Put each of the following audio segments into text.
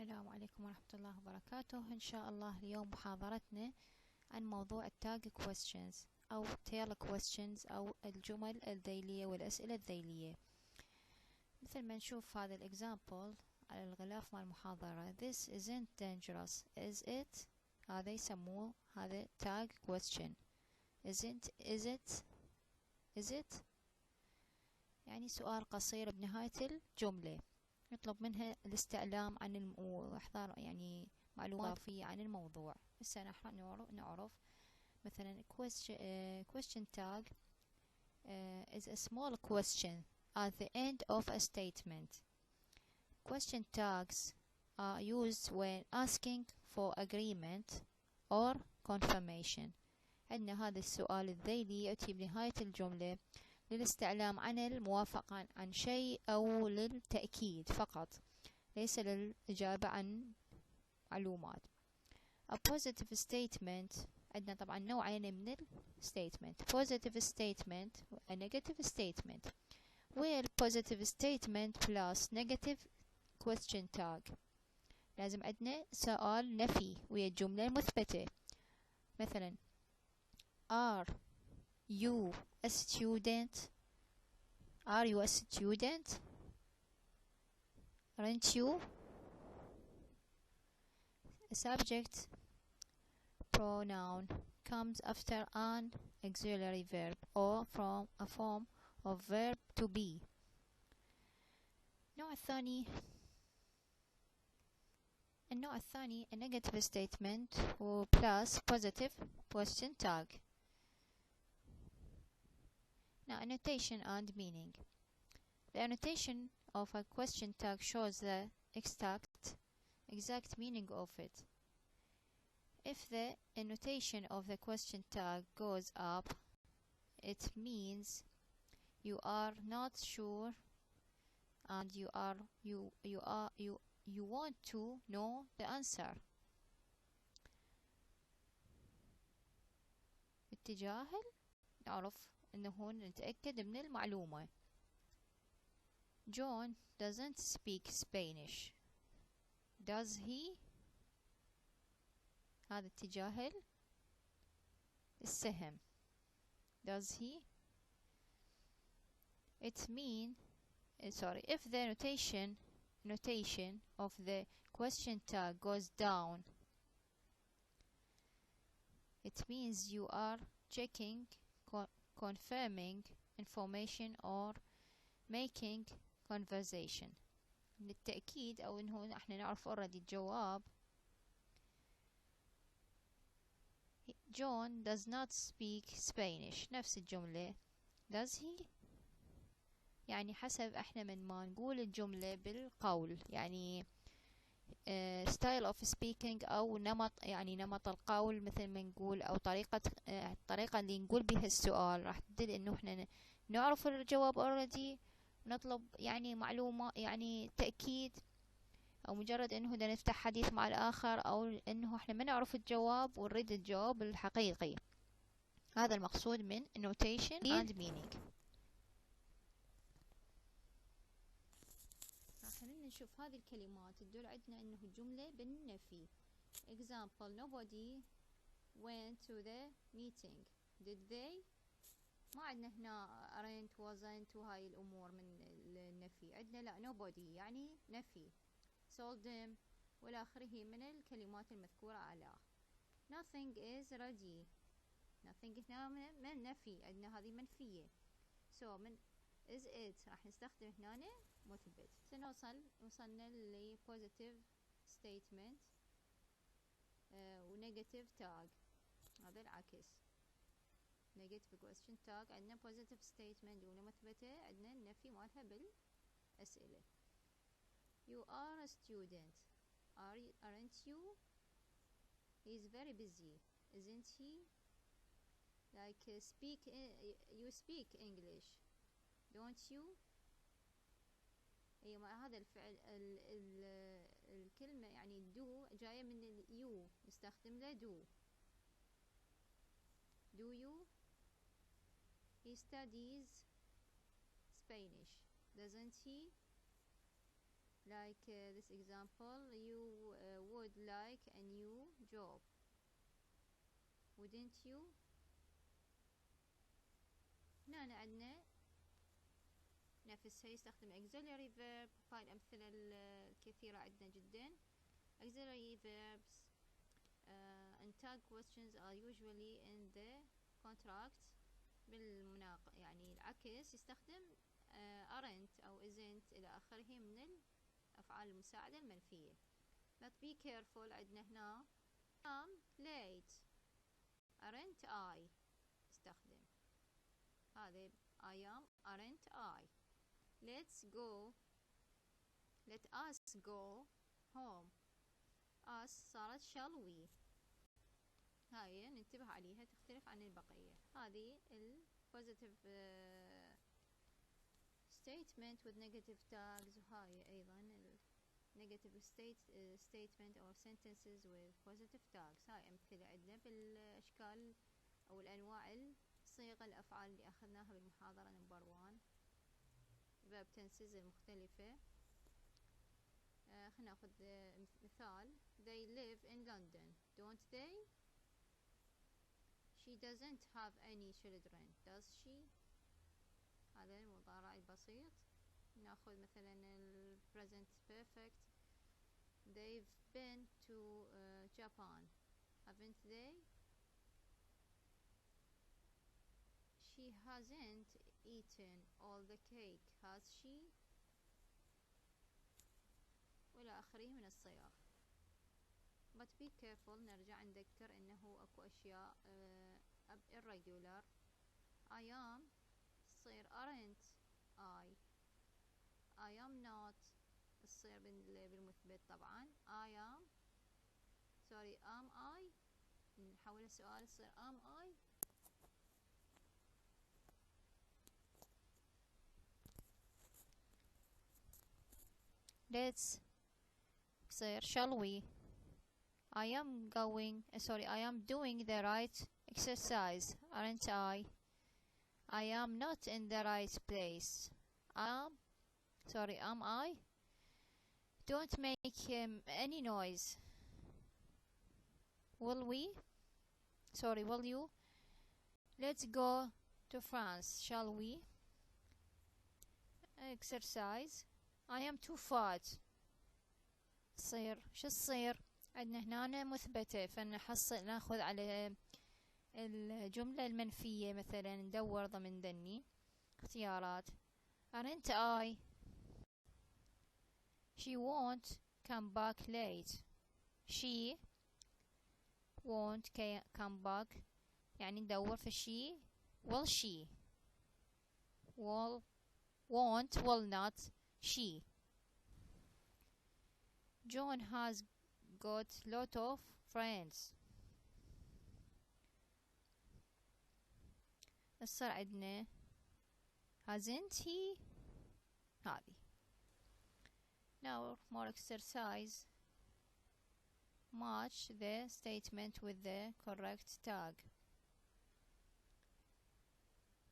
السلام عليكم ورحمة الله وبركاته. إن شاء الله اليوم محاضرتنا عن موضوع التاج questions أو tail questions أو الجمل الذيلية والأسئلة الذيلية. مثل ما نشوف هذا الإكزامبل على الغلاف مال المحاضرة. This isn't dangerous, is it؟ هذا يسموه هذا tag question. Isn't, is it يعني سؤال قصير بنهاية الجملة يطلب منها الاستعلام عن وإحضار يعني معلومات إضافية عن الموضوع. هسه نحن نعرف مثلا question tag is a small question at the end of a statement. Question tags are used when asking for agreement or confirmation. عندنا هذا السؤال الذيلي يأتي بنهاية الجملة للاستعلام عن الموافقة عن شيء أو للتأكيد فقط، ليس للإجابة عن معلومات. A positive statement عندنا طبعا نوعين من statement. Positive statement و a negative statement. where positive statement plus negative question tag. لازم عندنا سؤال نفي ويا الجملة المثبتة. مثلا Are you a student? Are you a student? Aren't you? A subject pronoun comes after an auxiliary verb or from a form of verb to be. النوع الثاني a negative statement و plus positive question tag. Now, annotation and meaning. The annotation of a question tag shows the exact meaning of it. If the annotation of the question tag goes up, it means you are not sure and you want to know the answer. التجاهل نعرف إنه هون نتأكد من المعلومة. John doesn't speak Spanish. Does he؟ هذا التجاهل السهم. Does he؟ It mean if the notation of the question tag goes down, it means you are checking, confirming information or making conversation. للتأكيد أو إنه إحنا نعرف already الجواب. John does not speak Spanish. نفس الجملة. Does he؟ يعني حسب إحنا من ما نقول الجملة بالقول، يعني style of speaking أو نمط القول مثل ما نقول، أو الطريقة اللي نقول بها السؤال راح تدل إنه إحنا نعرف الجواب already، نطلب يعني معلومة يعني تأكيد، أو مجرد إنه بدنا نفتح حديث مع الآخر، أو إنه إحنا ما نعرف الجواب ونريد الجواب الحقيقي. هذا المقصود من annotation and meaning. خلينا نشوف هذه الكلمات تدل عندنا إنه الجملة بالنفي. Example: Nobody went to the meeting. Did they؟ ما عندنا هنا aren't wasn't وهاي الأمور من النفي. عندنا لا nobody يعني نفي. seldom والى آخره من الكلمات المذكورة أعلاه. Nothing is ready. Nothing هنا من نفي، عندنا هذه منفية. so من is it راح نستخدم هنا مثبت. وصلنا ل positive statement و negative tag. هذا العكس. negative question tag عندنا positive statement جملة مثبتة، عندنا النفي مالها بالأسئلة. You are a student. Aren't you? He is very busy, isn't he? Like you speak English, don't you? أي مع هذا الفعل الكلمة يعني do جاية من you، نستخدم له do. Do you؟ He studies Spanish, doesn't he? like this example, you would like a new job, wouldn't you. هنا عندنا نفسها يستخدم auxiliary verb. هاي الأمثلة الكثيرة عندنا جدا. auxiliary verbs and tag questions are usually in the contract. يعني العكس يستخدم aren't أو isn't إلى آخره من الأفعال المساعدة المنفية. but be careful عندنا هنا I'm late aren't I استخدم هذا I am aren't I. let's go let us go home. us صارت shall we. هاي ننتبه عليها تختلف عن البقية. هذه ال positive statement with negative tags. وهاي أيضا ال negative statement or sentences with positive tags. هاي أمثلة عندنا بالأشكال أو الأنواع صيغ الأفعال اللي أخذناها بالمحاضرة نمبر 1 verb tenses المختلفة. خلينا ناخذ مثال. they live in London don't they. she doesn't have any children does she. هذا المضارع البسيط. ناخذ مثلا ال present perfect. they've been to Japan haven't they. she hasn't eaten all the cake has she. وإلى آخره من الصيغ. but be careful نرجع نذكر إنه أكو أشياء irregular. I am تصير aren't I am not تصير بالمثبت طبعا. I am sorry am I نحول السؤال يصير am I. let's يصير shall we. I am doing the right exercise aren't I. I am not in the right place. Am I. don't make any noise. Will you. let's go to France shall we. exercise. I am too fat. شو تصير عندنا هنا مثبتة فنحصل ناخذ على الجملة المنفية مثلا ندور ضمن ذني اختيارات. aren't I. she won't come back late. she won't come back يعني ندور في she. will she. will not she. John has got lot of friends. صار عندنا hasn't he. هذه. now more exercise. match the statement with the correct tag.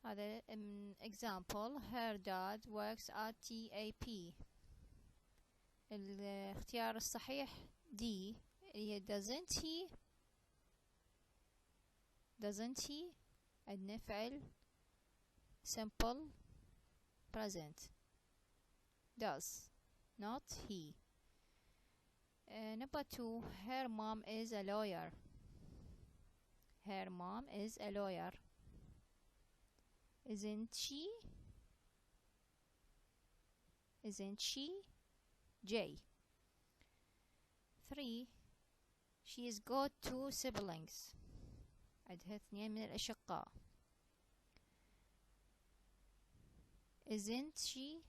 هذا example. her dad works at TAP. الاختيار الصحيح D هي doesn't he عندنا فعل simple present does not he. number 2 her mom is a lawyer. isn't she. J. 3 she's got 2 siblings. عندها 2 من الأشقاء. isn't she.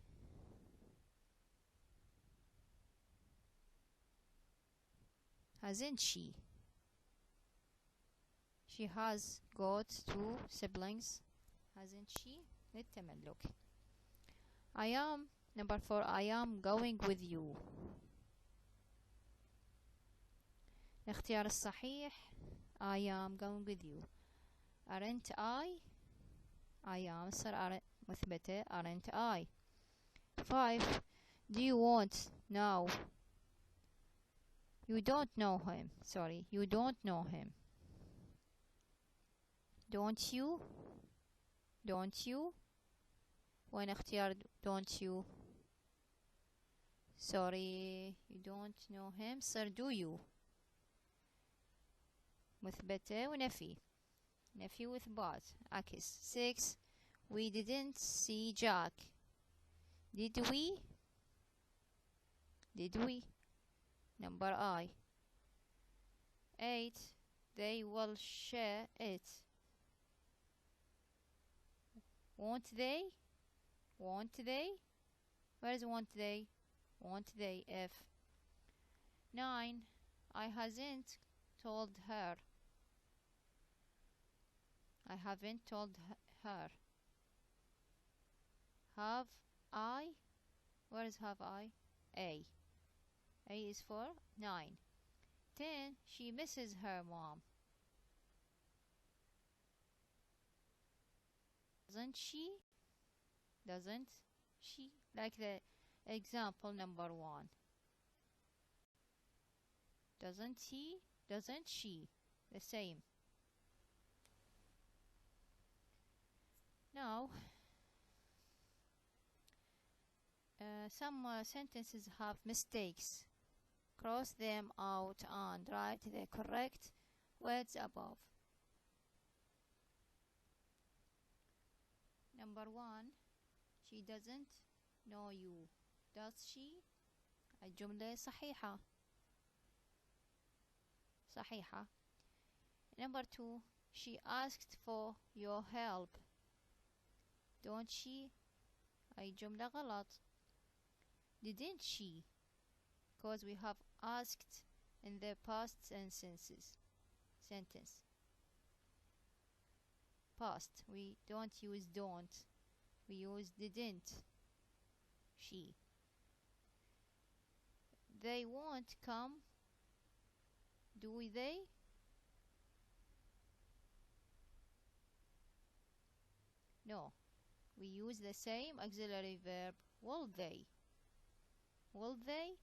hasn't she. she has got 2 siblings. hasn't she. للتملك. I am number 4 I am going with you. الاختيار الصحيح I am going with you. aren't I. I am صار مثبتة aren't I. 5 Do you want now? You don't know him. Sorry, you don't know him. Don't you? Don't you? وين اختيار don't you? Sorry, you don't know him. صار do you. مثبتة ونفي. نفي with but. عكس. 6. We didn't see Jack. Did we? Did we? Number I. 8. They will share it. Won't they? Won't they? Where is won't they? Won't they? F. 9. I hasn't told her. I haven't told her. Have I? Where is have I? A. A is for 9. 10. She misses her mom. Doesn't she? Doesn't she? Like the example number 1. Doesn't he? Doesn't she? The same. Now, some sentences have mistakes. Cross them out and write the correct words above. Number 1. She doesn't know you. Does she? الجملة صحيحة. صحيحة. Number 2. She asked for your help. Don't she? الجملة غلط. Didn't she? Because we have asked in the past sentence. Past. We don't use don't. We use didn't. She. They won't come. Do they? No. We use the same auxiliary verb. Will they? Will they?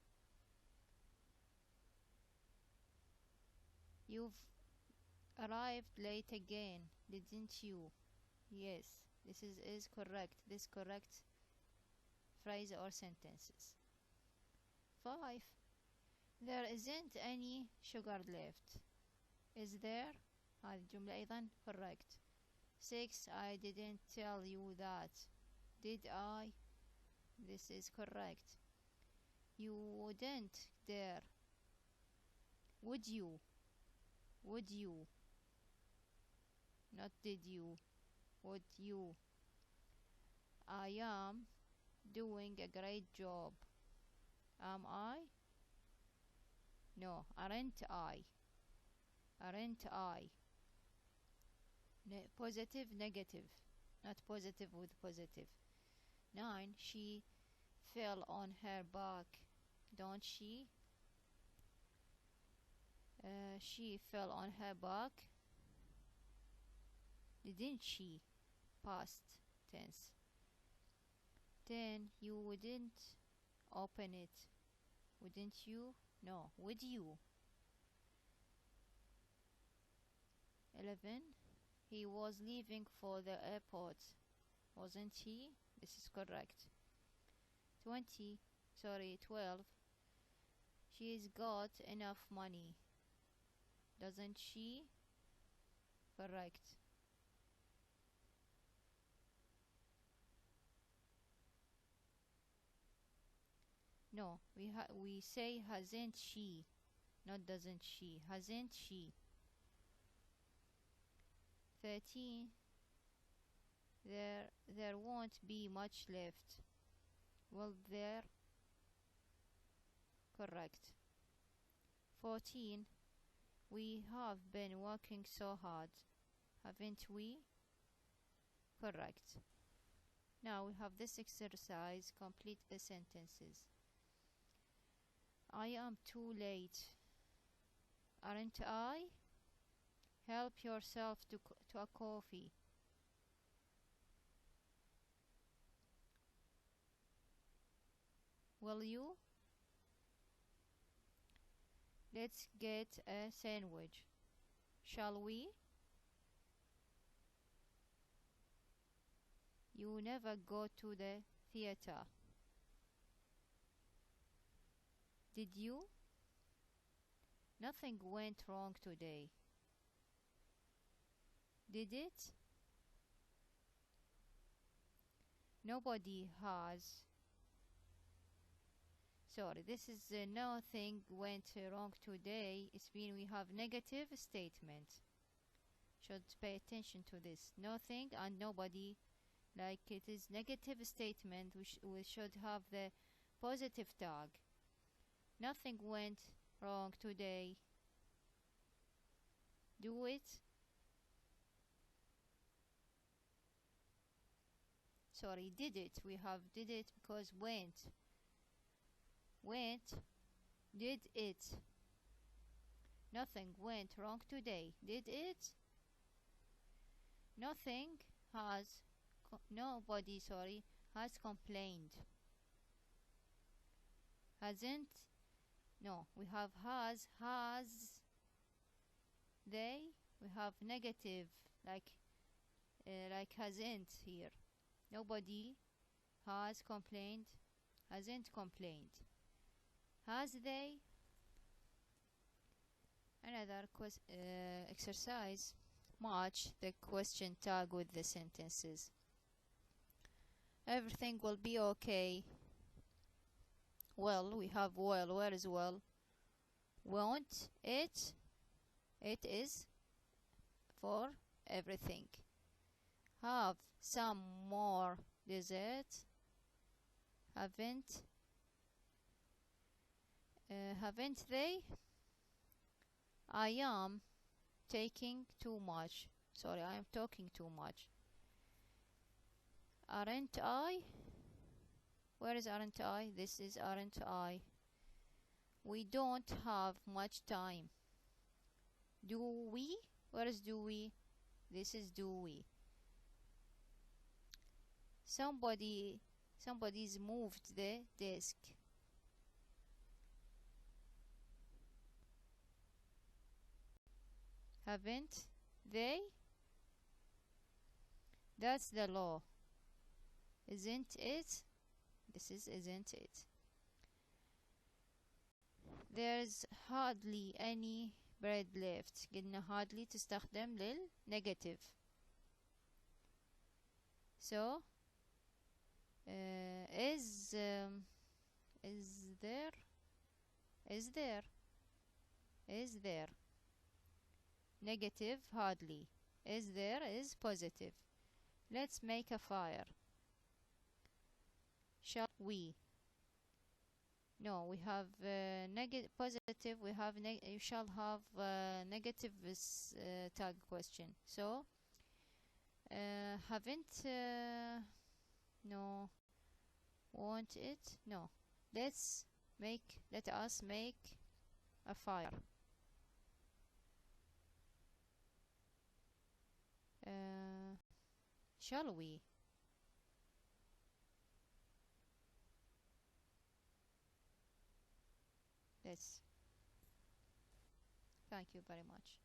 You've arrived late again, didn't you? Yes, this is correct. This correct phrase or sentences. 5. There isn't any sugar left. Is there? هذه الجملة أيضا correct. 6. I didn't tell you that. Did I? This is correct. You wouldn't dare. Would you? Would you? Not did you. Would you? I am doing a great job. Am I? No, aren't I? Aren't I? Positive, negative. Not positive with positive. 9. She fell on her back. Don't she? She fell on her back. Didn't she? Past tense. 10. You wouldn't open it. Wouldn't you? No. Would you? 11. He was leaving for the airport. Wasn't he? This is correct. 12. She's got enough money. Doesn't she? Correct. No, we say hasn't she, not doesn't she. Hasn't she? 13. There won't be much left. Will there? Correct. 14. We have been working so hard, haven't we? Correct. Now we have this exercise. Complete the sentences. I am too late. Aren't I? Help yourself to a coffee. Will you? Let's get a sandwich. Shall we? You never go to the theater. Did you? Nothing went wrong today. Did it? Nobody has. Sorry, this is nothing went wrong today. It's mean we have negative statement. Should pay attention to this. Nothing and nobody, like it is negative statement. We should have the positive tag. Nothing went wrong today. Do it. Sorry, did it. We have did it because went. Went. Did it. Nothing went wrong today. Did it? Nothing has. Nobody, sorry, has complained. Hasn't. No, we have has. They. We have negative, like hasn't here. Nobody has complained. Hasn't complained. Has they? Another exercise. Match the question tag with the sentences. Everything will be okay. Well, we have well. Where is well? Won't it? It is for everything. Have some more dessert. Haven't they? I am taking too much. Sorry, I am talking too much. Aren't I? Where is aren't I? This is aren't I. We don't have much time. Do we? Where is do we? This is do we. Somebody's moved the desk. Haven't they? That's the law. Isn't it? This is isn't it. There's hardly any bread left. قلنا hardly تستخدم للنيجاتيف. So is there negative hardly. Is there is positive. Let's make a fire. Shall we? No, we have negative positive. We have you shall have negative tag question. So haven't no. Won't it? No. Let us make a fire. Shall we? Let's. Thank you very much.